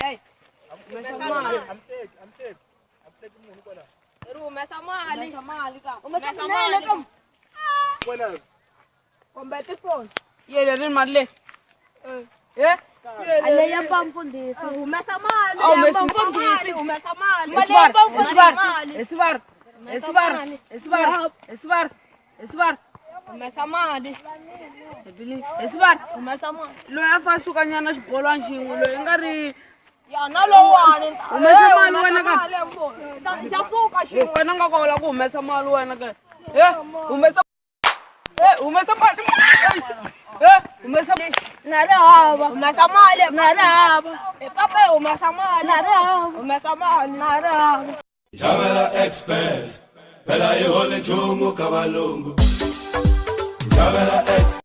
Hey. Umesa mali. Amteki munhu kwala. Umesa mali. Umesa mali ka. Kwala. Kombete phone. Yele rin mali. Ale ya pamfundisi. Umesa mali. Umesa mali. Esbar. Umesa mali. Ebili. Umesa mali. Loyi a fasuka nyana xibolwana xin'we loyi nga ri Yana lowani. humesa mali wena ka. Ya suka xin'we. Wena nga kola ku humesa mali wena ka. Humesa mali. Humesa Nare hava. humesa mali. Nare hava. Papa humesa mali. Nare hava. Humesa mali. Nare hava. Chavela Express, Bela Ihole Chumu Kabalungu. Chavela Express.